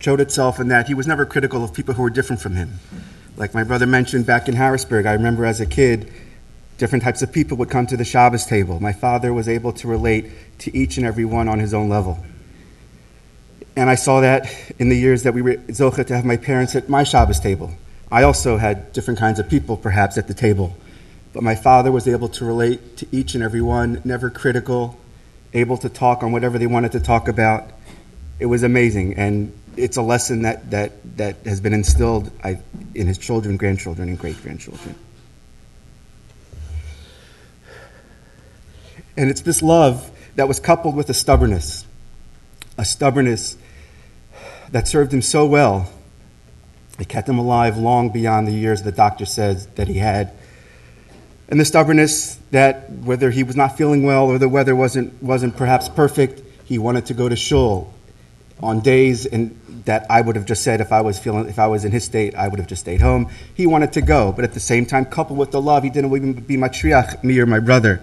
showed itself in that he was never critical of people who were different from him. Like my brother mentioned back in Harrisburg, I remember as a kid, different types of people would come to the Shabbos table. My father was able to relate to each and every one on his own level. And I saw that in the years that we were zocheh to have my parents at my Shabbos table. I also had different kinds of people perhaps at the table. But my father was able to relate to each and every one, never critical, able to talk on whatever they wanted to talk about. It was amazing, and it's a lesson that has been instilled in his children, grandchildren, and great-grandchildren. And it's this love that was coupled with a stubbornness that served him so well. It kept him alive long beyond the years the doctor says that he had. And the stubbornness that whether he was not feeling well or the weather wasn't perhaps perfect, he wanted to go to shul on days and that I would have just said if I was in his state, I would have just stayed home. He wanted to go, but at the same time, coupled with the love, he didn't even be matriach, me or my brother.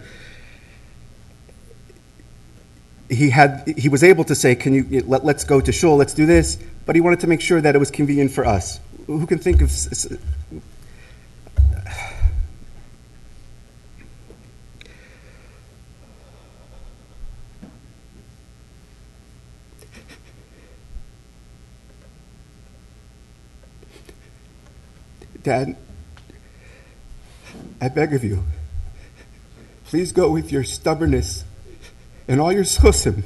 He was able to say, let's go to shul, let's do this, but he wanted to make sure that it was convenient for us. Who can think of... Dad, I beg of you, please go with your stubbornness and all your schusim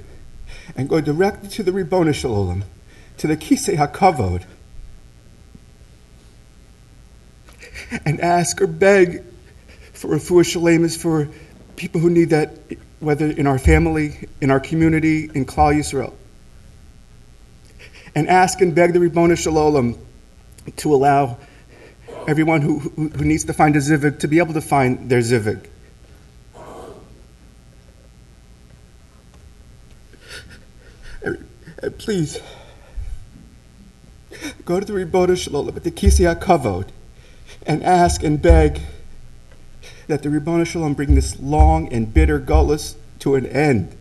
and go directly to the Ribono Shel Olam, to the Kisei HaKavod, and ask or beg for refuah shleimus for people who need that, whether in our family, in our community, in Klal Yisrael. And ask and beg the Ribono Shel Olam to allow everyone who needs to find a zivug to be able to find their zivug. Please, go to the Ribono Shel Olam at the Kisei HaKavod and ask and beg that the Ribono Shel Olam bring this long and bitter galus to an end.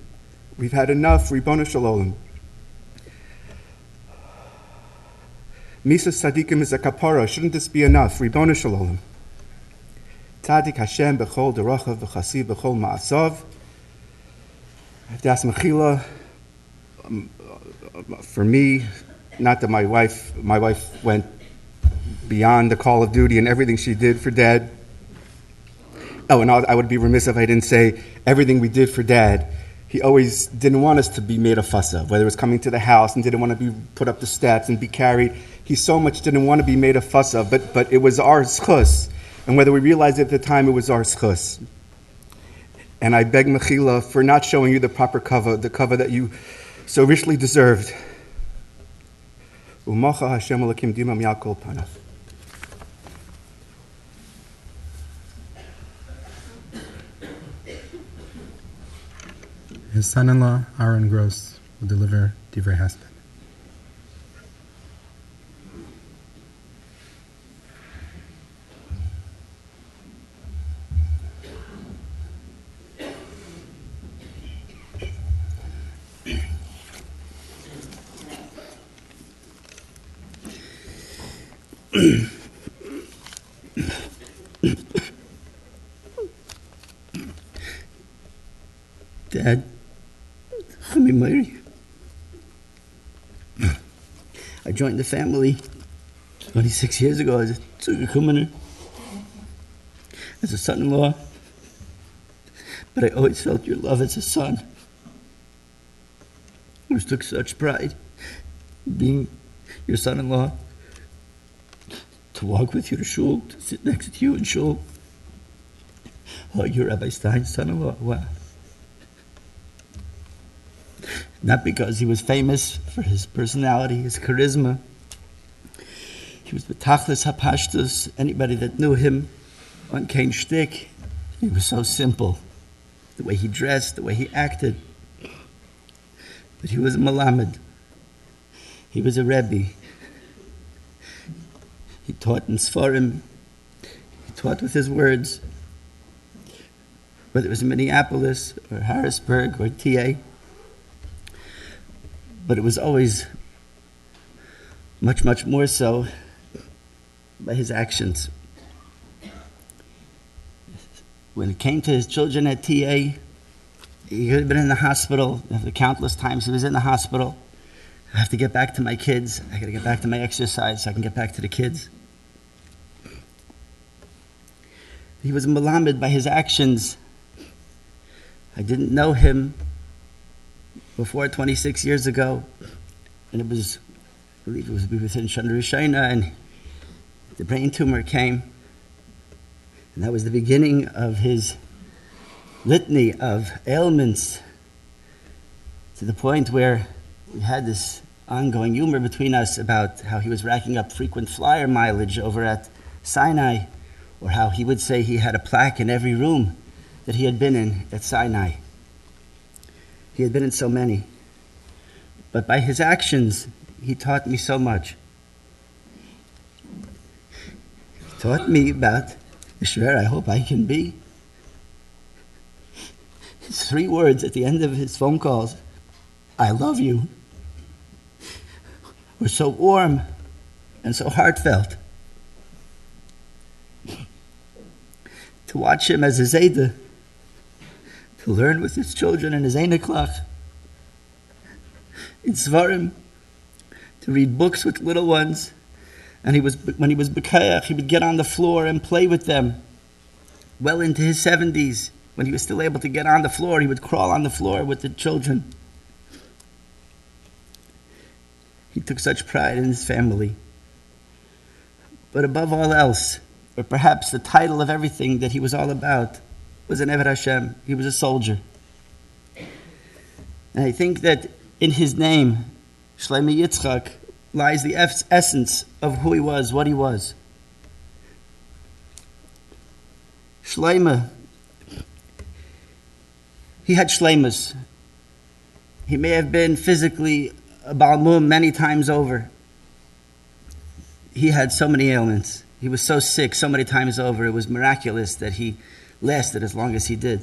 We've had enough, Ribono Shel Olam. Misa Sadikim is a kapara. Shouldn't this be enough? Ribono Shel Olam. Tzadik Hashem b'chol derachav v'chasi b'chol ma'asav. I have to ask Mechila. For me, not that my wife went beyond the call of duty and everything she did for Dad. Oh, and I would be remiss if I didn't say everything we did for Dad. He always didn't want us to be made a fuss of, whether it was coming to the house and didn't want to be put up the steps and be carried. He so much didn't want to be made a fuss of, but it was our schus. And whether we realized it at the time, it was our schus. And I beg Mechila for not showing you the proper cover, the cover that you so richly deserved. U'mocha Hashem Elokim dimam yakol panav. His son-in-law, Aaron Gross, will deliver Divrei Hesped. Dad, I joined the family 26 years ago as a tzugah as a son-in-law, but I always felt your love as a son. I took such pride in being your son-in-law, to walk with you to shul, to sit next to you in shul. Oh, you're Rabbi Stein's son-in-law. Wow. Not because he was famous for his personality, his charisma. He was the tachlis hapashtus. Anybody that knew him on Kain shtick, he was so simple. The way he dressed, the way he acted. But he was a malamed. He was a Rabbi. He taught in Sfarim. He taught with his words. Whether it was in Minneapolis or Harrisburg or TA. But it was always much, much more so by his actions. When it came to his children at TA, he had been in the hospital. The countless times he was in the hospital. I have to get back to my kids. I got to get back to my exercise so I can get back to the kids. He was melamed by his actions. I didn't know him before 26 years ago, and I believe it was within Shana Rishayna, and the brain tumor came, and that was the beginning of his litany of ailments, to the point where we had this ongoing humor between us about how he was racking up frequent flyer mileage over at Sinai, or how he would say he had a plaque in every room that he had been in at Sinai. He had been in so many. But by his actions, he taught me so much. He taught me about the shver I hope I can be. His 3 words at the end of his phone calls, "I love you," were so warm and so heartfelt. To watch him as a Zayda, to learn with his children in his Eineklach, in Svarim, to read books with little ones, and when he was Bekayach, he would get on the floor and play with them. Well into his 70s, when he was still able to get on the floor, he would crawl on the floor with the children. He took such pride in his family. But above all else, or perhaps the title of everything that he was all about, was an Eved Hashem. He was a soldier. And I think that in his name, Shlomo Yitzchak, lies the essence of who he was, what he was. Shlomo, he had shleimus. He may have been physically a Baal Mum many times over. He had so many ailments. He was so sick so many times over. It was miraculous that he lasted as long as he did.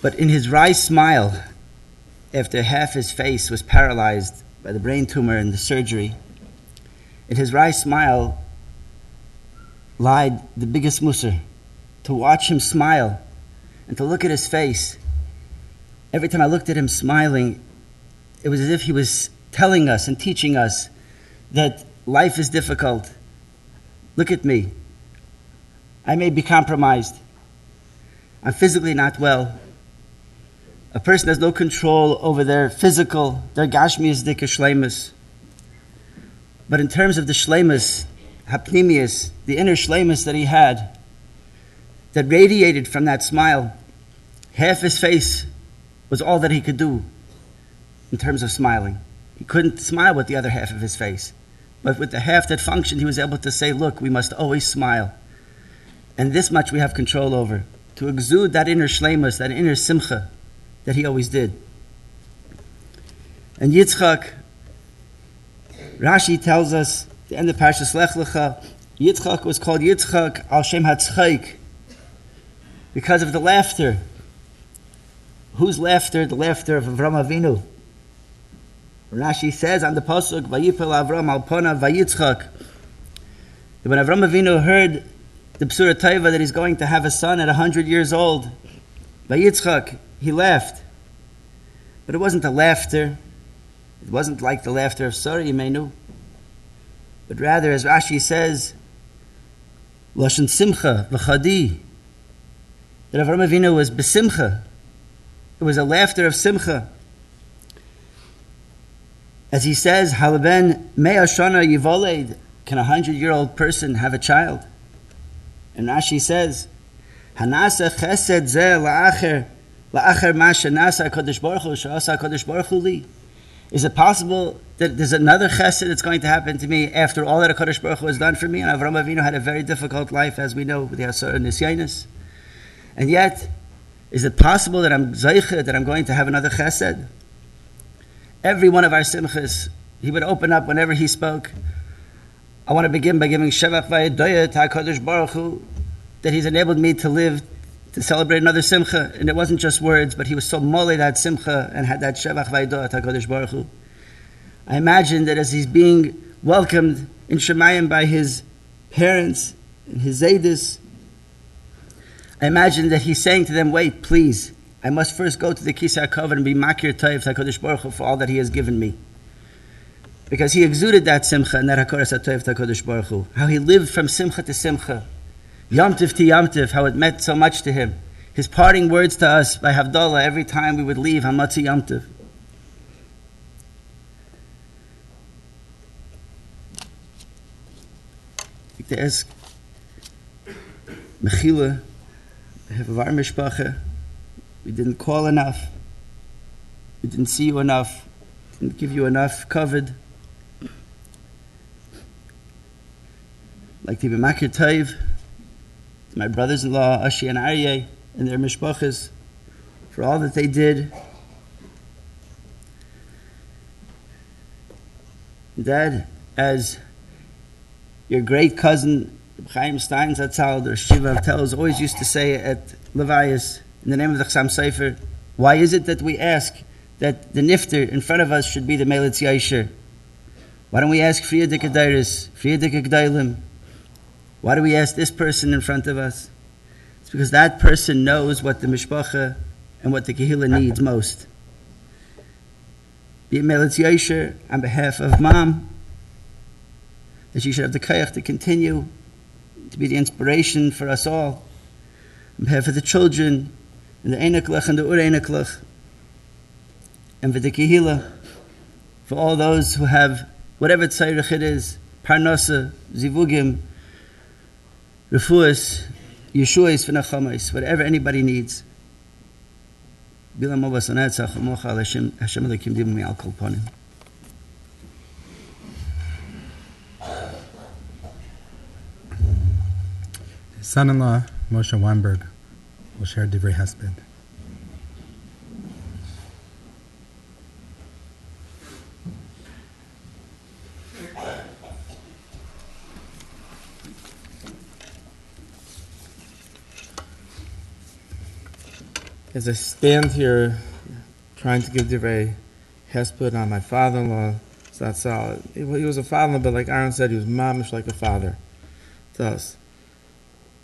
But in his wry smile, after half his face was paralyzed by the brain tumor and the surgery, in his wry smile lied the biggest musar. To watch him smile and to look at his face. Every time I looked at him smiling, it was as if he was telling us and teaching us that life is difficult. Look at me. I may be compromised. I'm physically not well. A person has no control over their physical, their gashmius dika shleimus. But in terms of the shleimus, hapnimius, the inner shleimus that he had, that radiated from that smile, half his face was all that he could do in terms of smiling. He couldn't smile with the other half of his face. But with the half that functioned, he was able to say, look, we must always smile. And this much we have control over. To exude that inner shleimus, that inner simcha that he always did. And Yitzchak, Rashi tells us, at the end of Parshas Lech Lecha, Yitzchak was called Yitzchak al Shem HaTzchaik, because of the laughter. Whose laughter? The laughter of Avram Avinu. Rashi says on the pasuk, "Vayipel Avram al Panav Vayitzchak." When Avram Avinu heard the B'sura Tova that he's going to have a son at 100 years old, Vayitzchak, he laughed. But it wasn't a laughter. It wasn't like the laughter of Sarah Yimenu. But rather, as Rashi says, Lashon Simcha v'Chadi, that Avram Avinu was besimcha. It was a laughter of simcha. As he says, Halaben mea shana yivoled, can a 100-year-old person have a child? And Rashi says, Hanasa chesed zeh la'acher ma shenasa HaKadosh Baruch Hu she'asa HaKadosh Baruch Hu li. Is it possible that there's another chesed that's going to happen to me after all that HaKadosh Baruch Hu has done for me? And Avram Avinu had a very difficult life, as we know, with the Asar and Nisyanis. And yet, is it possible that I'm zaychet, that I'm going to have another chesed? Every one of our simchas, he would open up whenever he spoke. I want to begin by giving Shevach Vayedoyah to HaKadosh Baruch Hu, that he's enabled me to live, to celebrate another simcha. And it wasn't just words, but he was so moleh that simcha and had that Shevach Vayedoyah to HaKadosh Baruch Hu. I imagine that as he's being welcomed in Shemayim by his parents and his Zaydis, I imagine that he's saying to them, wait, please, I must first go to the Kisei HaKavod and be Makir Tov HaKadosh Baruch Hu for all that he has given me. Because he exuded that simcha and that HaKoras HaTov HaKadosh Baruch Hu. How he lived from simcha to simcha, Yom Tov to Yom Tov, how it meant so much to him. His parting words to us by Havdalah every time we would leave Hamatzi Yom Tov. I'd like to ask Mechila, I have a var mishpacha. We didn't call enough. We didn't see you enough. Didn't give you enough covered. I'd like to be Makir Tov to my brothers-in-law, Ashi and Aryeh, and their mishpachas, for all that they did. Dad, as your great cousin, Chaim Stein Zatzal, the Shiva of Tells, always used to say at Levayas, in the name of the Chassam Sofer, why is it that we ask that the nifter in front of us should be the Melitz Yasher? Why don't we ask Friyadik Adairis, Friyadik Agdailim? Why do we ask this person in front of us? It's because that person knows what the mishpacha and what the kehillah needs most. Be it Melitz Yasher on behalf of Mom, that she should have the kayach to continue to be the inspiration for us all. On behalf of the children, and the einaklach and the ureinaklach, and for the kehillah, for all those who have whatever tzairich it is, parnasa, zivugim, refuas, yeshuas, v'nachamais, whatever anybody needs. Bilam Mobas Anatzach, Mocha, Hashem Alekim Dim Mi Al Kol Ponim. His son-in-law, Moshe Weinberg, will share Divrei Hesped. As I stand here trying to give Divrei Hesped on my father-in-law, Zatzal, he was a father-in-law, but like Aaron said, he was mamish like a father to us.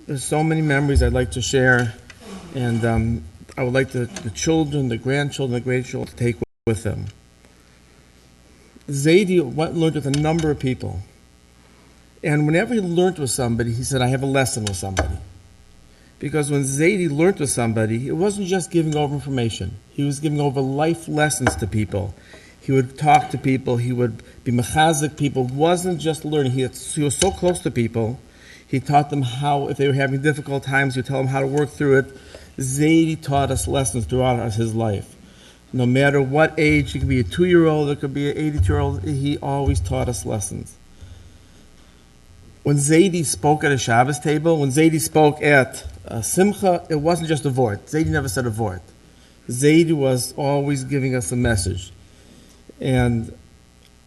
There's so many memories I'd like to share, and I would like the children, the grandchildren, the great-children to take with them. Zaidi learned with a number of people. And whenever he learned with somebody, he said, I have a lesson with somebody. Because when Zaidi learned with somebody, it wasn't just giving over information. He was giving over life lessons to people. He would talk to people. He would be mechazik people. It wasn't just learning. He was so close to people. He taught them how, if they were having difficult times, he would tell them how to work through it. Zaidi taught us lessons throughout his life. No matter what age, it could be a 2-year-old, it could be an 82-year-old, he always taught us lessons. When Zaidi spoke at a Shabbos table, when Zaidi spoke at Simcha, it wasn't just a vort. Zaidi never said a vort. Zaidi was always giving us a message. And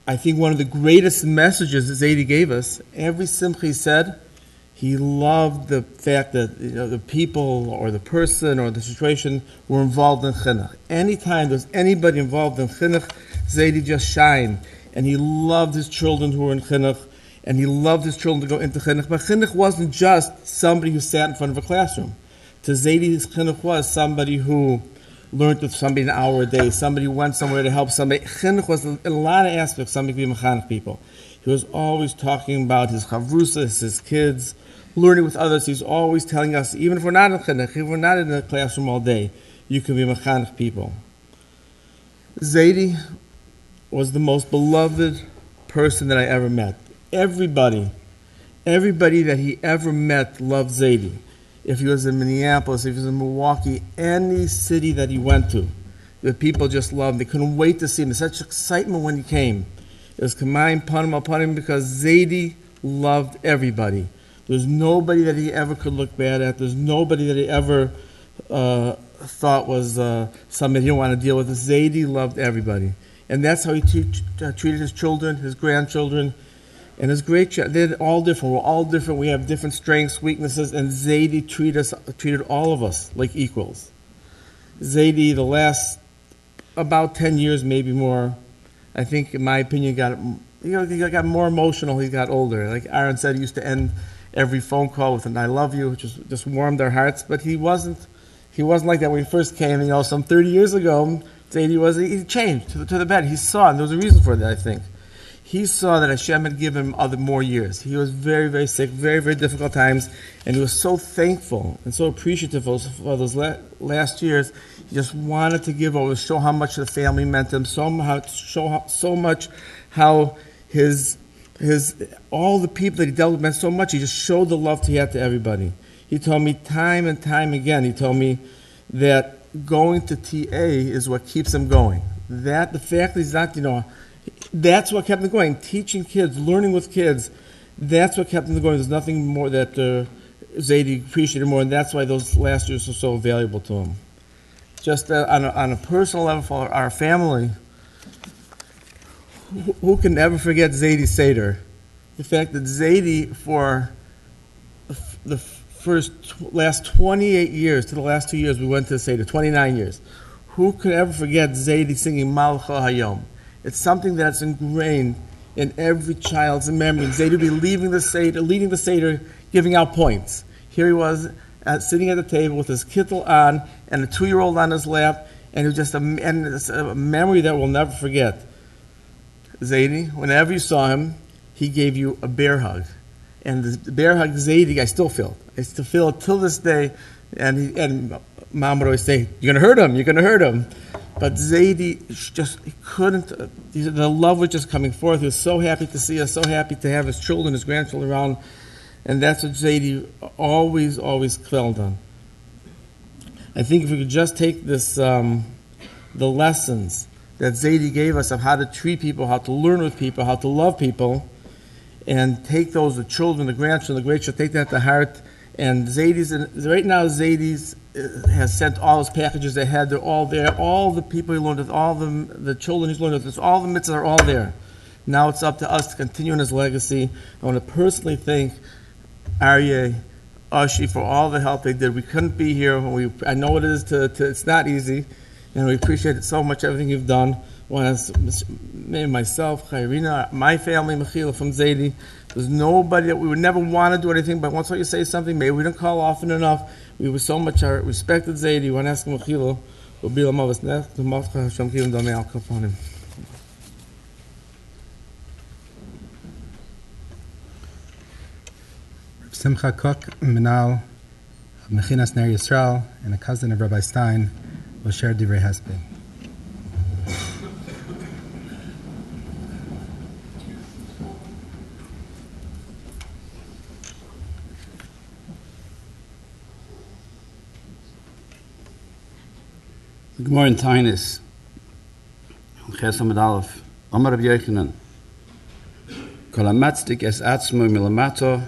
I think one of the greatest messages that Zaidi gave us, every Simcha he said, he loved the fact that the people or the person or the situation were involved in chinuch. Anytime there was anybody involved in chinuch, Zaidi just shined. And he loved his children who were in chinuch, and he loved his children to go into chinuch. But chinuch wasn't just somebody who sat in front of a classroom. To Zaidi, his chinuch was somebody who learned with somebody an hour a day, somebody who went somewhere to help somebody. Chinuch was in a lot of aspects somebody could be mechanech people. He was always talking about his chavrusas, his kids, learning with others. He's always telling us, even if we're not in chinuch, if we're not in the classroom all day, you can be mechanech people. Zaidi was the most beloved person that I ever met. Everybody that he ever met loved Zaidi. If he was in Minneapolis, if he was in Milwaukee, any city that he went to, the people just loved him. They couldn't wait to see him. There's such excitement when he came. It was Kamayim Panim Al Panim because Zaidi loved everybody. There's nobody that he ever could look bad at. There's nobody that he ever thought was somebody he didn't want to deal with. Zaidi loved everybody. And that's how he treated his children, his grandchildren, and his great-children. They're all different. We're all different. We have different strengths, weaknesses, and Zaidi treated all of us like equals. Zaidi, the last about 10 years, maybe more, I think, in my opinion, he got more emotional. He got older. Like Aaron said, he used to end every phone call with an "I love you," which just warmed our hearts. But he wasn't like that when he first came. Some 30 years ago, he changed to the bed. He saw, and there was a reason for that. I think he saw that Hashem had given him more years. He was very, very sick, very, very difficult times, and he was so thankful and so appreciative for those last years. He just wanted to give over, show how much the family meant to him, so much how his all the people that he dealt with meant so much. He just showed the love he had to everybody. He told me time and time again, he told me that going to TA is what keeps him going. That the fact that he's not, that's what kept him going. Teaching kids, learning with kids, that's what kept him going. There's nothing more that Zaidi appreciated more, and that's why those last years were so valuable to him. Just on a personal level for our family, who can ever forget Zaidi Seder? The fact that Zaidi, for the last 28 years, to the last 2 years, we went to the Seder, 29 years. Who could ever forget Zaidi singing Malcha Hayom? It's something that's ingrained in every child's memory. Zaidi would be leading the Seder, giving out points. Here he was, sitting at the table with his kittel on and a 2-year-old on his lap, and it's a memory that we'll never forget. Zaidi, whenever you saw him, he gave you a bear hug. And the bear hug Zaidi, I still feel it till this day. And Mom would always say, you're going to hurt him. But Zaidi he couldn't, the love was just coming forth. He was so happy to see us, so happy to have his children, his grandchildren around. And that's what Zaidi always dwelled on. I think if we could just take this, the lessons that Zaidi gave us of how to treat people, how to learn with people, how to love people, and take those, the children, the grandchildren, the great children, take that to heart. And right now Zaidi has sent all his packages ahead. They're all there. All the people he learned with, all the children he's learned with, all the mitzvahs are all there. Now it's up to us to continue in his legacy. I want to personally thank Aryeh, Ashi for all the help they did. We couldn't be here. I know it is it's not easy, and we appreciate it so much, everything you've done. I want to name myself, Chayrina, my family, Mechila from Zaidi. There's nobody that we would never want to do anything, but once you say something, maybe we didn't call often enough. We were so much respected Zaidi. We want to ask Mechila, will be the Mavas Nech, the Mavcha Hashem Kivim Damei Al Kafanim. Simcha Cook, Minal of Mechinas Ner Yisrael, and a cousin of Rabbi Stein, will share Divrei Hesped. Good morning, Tainis. Chesed Amud Aleph. Amar Rabbi Yochanan. Kol hamatzdik es atzmo milamato,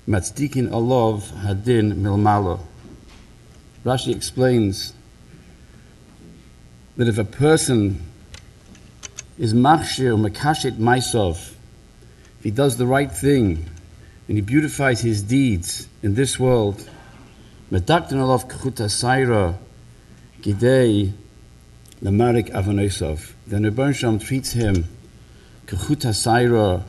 matzdikin alov hadin milmalo. Rashi explains that if a person is machshir makashet maisov, if he does the right thing and he beautifies his deeds in this world, medaktin alov kchuta saira gidei lamarik avonosov, then Rebbeinu Shalom treats him kchuta saira,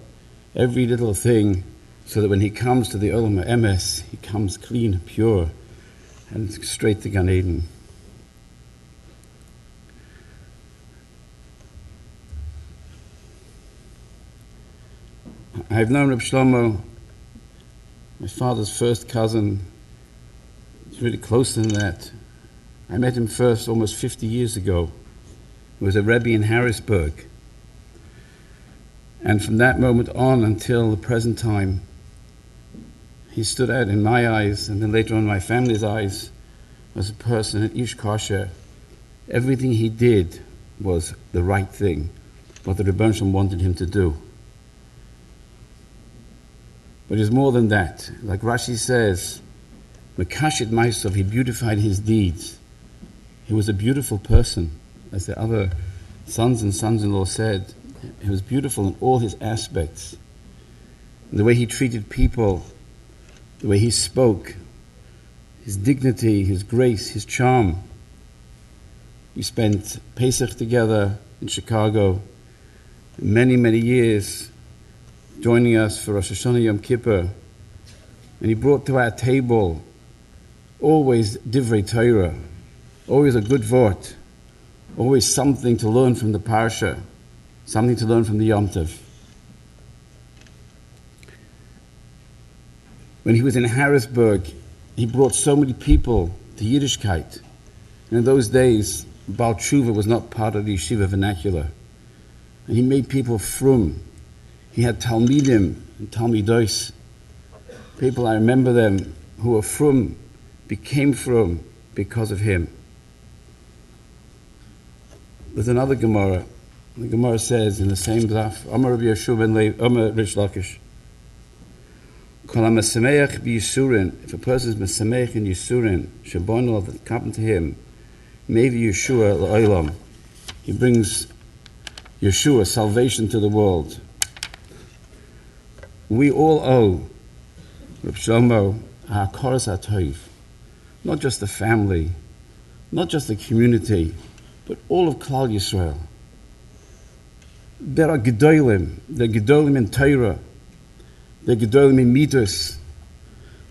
every little thing, so that when he comes to the Olam HaEmes, he comes clean, pure, and straight to Gan Eden. I've known Rabbi Shlomo, my father's first cousin. It's really close than that. I met him first almost 50 years ago. He was a Rabbi in Harrisburg. And from that moment on until the present time, he stood out in my eyes, and then later on in my family's eyes, as a person, an ish kosher. Everything he did was the right thing, what the Rebbeinu Shalom wanted him to do. But it's more than that. Like Rashi says, Mekashit Maisov, he beautified his deeds. He was a beautiful person, as the other sons and sons-in-law said. He was beautiful in all his aspects. The way he treated people, the way he spoke, his dignity, his grace, his charm. We spent Pesach together in Chicago. many, many years, joining us for Rosh Hashanah Yom Kippur. And he brought to our table always Divrei Torah, always a good vort, always something to learn from the Parsha, something to learn from the Yom Tov. When he was in Harrisburg, he brought so many people to Yiddishkeit. And in those days, Baal Tshuva was not part of the yeshiva vernacular. And he made people frum. He had Talmidim and Talmidos. People, I remember them, who were frum, became frum because of him. There's another Gemara. The Gemara says in the same daf, Amar Rabbi Yeshua ben Levi, Amar Rish Lakish, Kol ha-mesameach b'yisurin, if a person is mesameach in yisurin, shebonol that happened to him, maybe Yeshua l'olam, he brings Yeshua, salvation to the world. We all owe Reb Shlomo ha'koros ha'toiv, not just the family, not just the community, but all of Klal Yisrael. There are gedolim, they're gedolim in Torah, they're gedolim in mitos,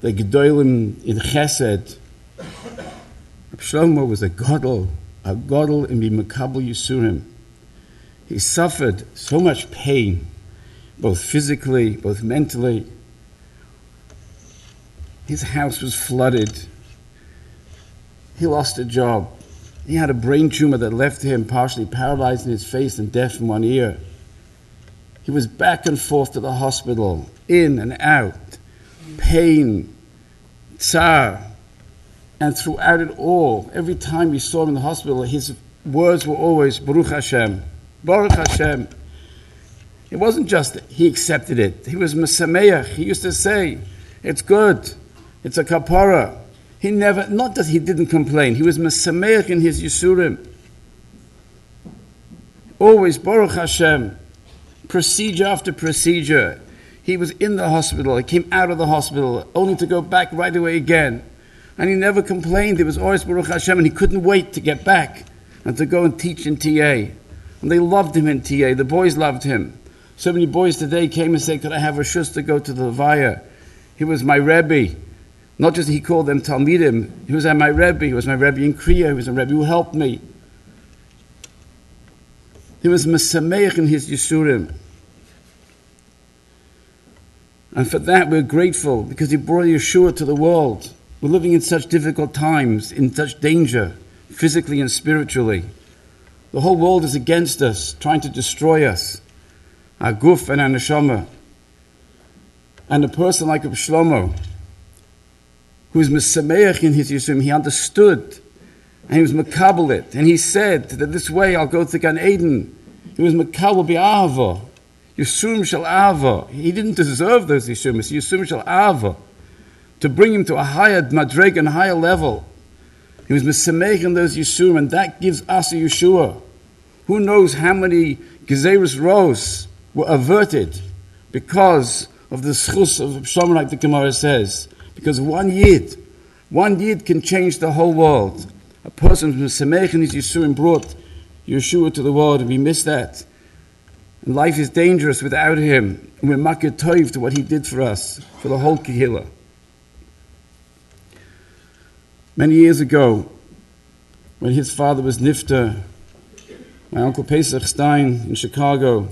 they're gedolim in chesed. Reb Shlomo was a gadol in b'makabel yisurim. He suffered so much pain, both physically, both mentally. His house was flooded. He lost a job. He had a brain tumor that left him partially paralyzed in his face and deaf in one ear. He was back and forth to the hospital, in and out, pain, tsar. And throughout it all, every time we saw him in the hospital, his words were always, Baruch Hashem, Baruch Hashem. It wasn't just he accepted it. He was mesameach. He used to say, it's good, it's a kapara. He never, not that he didn't complain, he was mesameach in his yisurim. Always Baruch Hashem, procedure after procedure. He was in the hospital, he came out of the hospital, only to go back right away again. And he never complained, he was always Baruch Hashem, and he couldn't wait to get back and to go and teach in TA. And they loved him in TA, the boys loved him. So many boys today came and said, could I have a shus to go to the Levaya? He was my Rabbi. Not just he called them Talmidim, he was my Rabbi. He was my Rabbi in Kriya, he was a Rabbi who helped me. He was mesameach in his Yisurim. And for that we're grateful, because he brought Yeshua to the world. We're living in such difficult times, in such danger, physically and spiritually. The whole world is against us, trying to destroy us, our guf and our neshama. And a person like Reb Shlomo, who was mesameach in his Yisurim, he understood, and he was makabel it, and he said that this way I'll go to Gan Eden. He was makabel bi'ahava, Yisurim shel ahava. He didn't deserve those Yisurim, it's Yisurim shel ahava, to bring him to a higher madreg and higher level. He was mesameach in those Yisurim, and that gives us a Yeshua. Who knows how many gezeres rows were averted because of the schus of Shlomo, like the Gemara says. Because one yid can change the whole world. A person who's mesameach in his Yisurim brought Yeshua to the world, and we miss that. And life is dangerous without him. And we're makir toiv to what he did for us, for the whole kehillah. Many years ago, when his father was nifter, my uncle Pesach Stein in Chicago,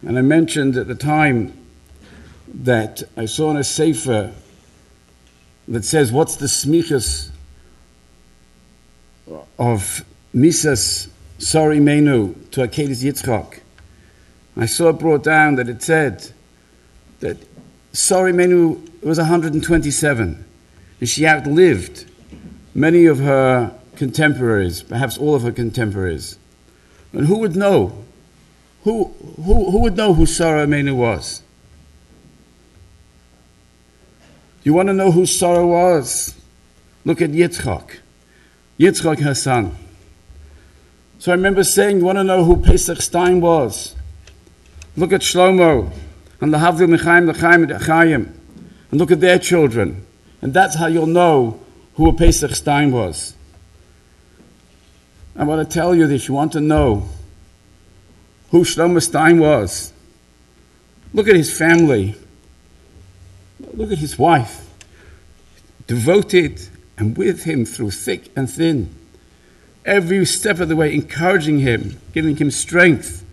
and I mentioned at the time that I saw in a sefer that says, what's the smichas of Misas Sari Menu to Akedas Yitzchak? I saw it brought down that it said that Sari Menu was 127, and she outlived many of her contemporaries, perhaps all of her contemporaries. And who would know? Who would know who Sarah Menu was? You want to know who Sarah was? Look at Yitzchak. Yitzchak, her son. So I remember saying, you want to know who Pesach Stein was? Look at Shlomo and the Havdil Mechaim, the Chaim, and the Chaim, and look at their children. And that's how you'll know who a Pesach Stein was. I want to tell you that if you want to know who Shlomo Stein was. Look at his family. Look at his wife, devoted and with him through thick and thin. Every step of the way, encouraging him, giving him strength,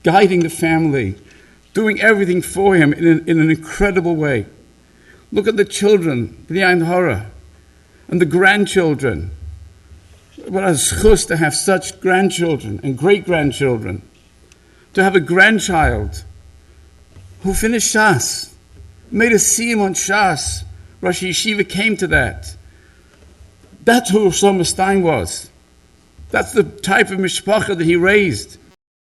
guiding the family, doing everything for him in an incredible way. Look at the children, B'nai Hora, and the grandchildren. What a zchus to have such grandchildren and great-grandchildren. To have a grandchild who finished Shas, made a siyum on Shas. Rosh Yeshiva came to that. That's who Shlomo Stein was. That's the type of mishpacha that he raised.